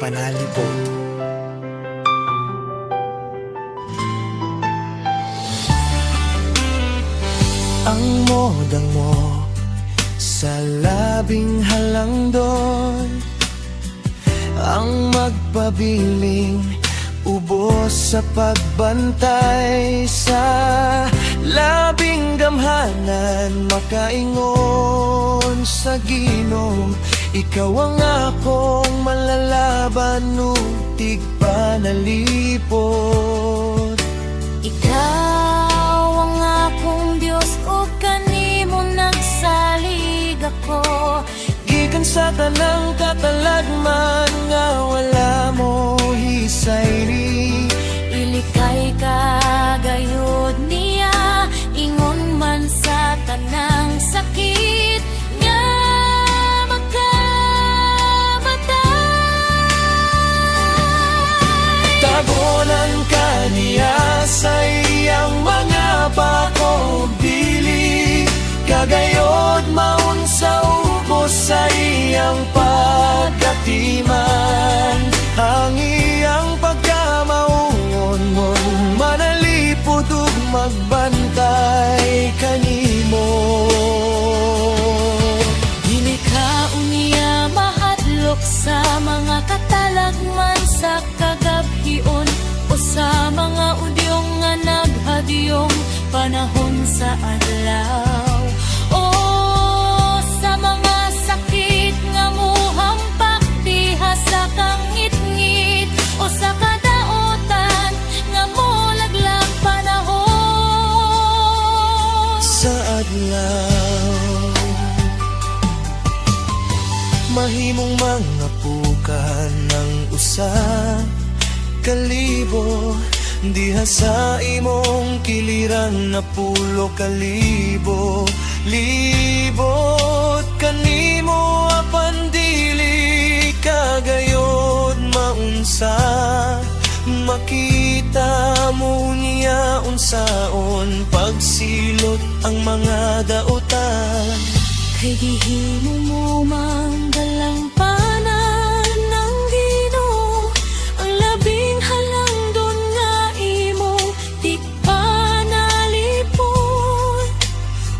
panalipod. Ang modang mo sa labing halangdon, ang magpabiling ubos sa pagbantay sa labing gamhanan, makaingon sa ginom. Ikaw ang akong malalaban nutig panalipod. Ikaw ang akong Diyos o kanimo nagsalig ako. Gikan sa tanang katalagman nga wala mo hisayri. Ilikay kagayod niya, ingon man sa tanang sakit nga makamatay. Tabonan ka niya sa iyang mga bakong dili, kagayod maun sa ubos sa iyang pagkatiman. Ang iyang pagkamauon-on, manalipod ug magbantay kanimo. Dili ka unya mahadlok sa mga katalagman sa kagabhion o sa mga udyong nga naghadyong panahon sa adlaw. O sa mga sakit nga muhampak diha sa kangit-ngit o sa kadaotan nga molaglag panahon Sa adlaw mahimong mga pukan ng usa kalibo, diha sa imong kiliran na pulo kalibo. Libot kanimo apan dili kagayod maunsa, makita mo niya unsaon pagsilot ang mga daotan. kay gihimo mo manggalang panan ng Ginoo ang labing halangdon nga imong tigpanalipod.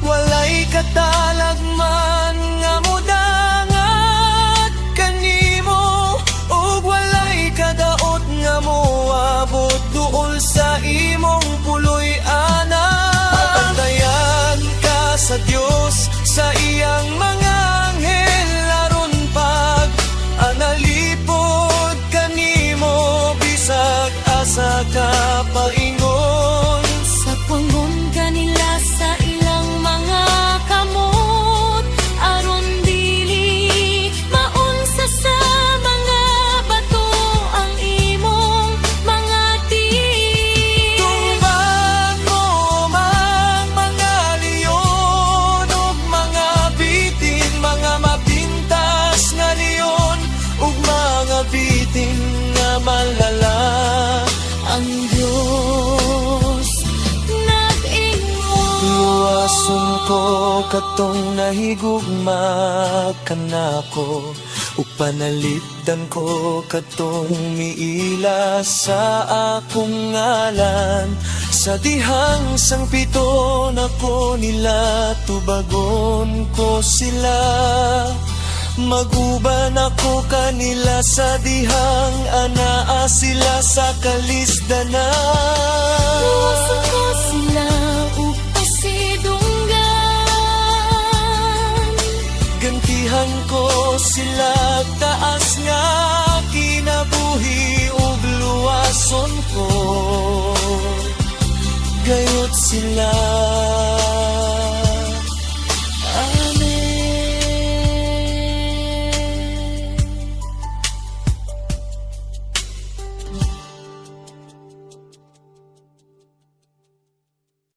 Walay katalagman nga mudangat kanimo, ug walay kadaot nga moabot duol sa imong puloy-ana. Patandayan ka sa Dios sa iyang mga anghel aron pag analipod kanimo, bisag asa ka paingon. Sa panggon kanila sa ilang mga kamot, aron dili maunsa sa mga bato ang imong mga tiil. Tumbang mo mang mga leon ug mga bitin, mga mapintas nga leon ug mga bitin nga malala. Ang Diyos nag-ingon. Luwason ko katong nahigugma kanako, ug panalipdan ko katong miila sa akong ngalan. Sa dihang sangpiton ako nila, tubagon ko sila. Maguban ako kanila sa dihang anaa sila sa kalisdanan. Luwason ko sila ug pasidunggan. Gantihan ko sila taas nga kinabuhi ug luwason ko, gayot sila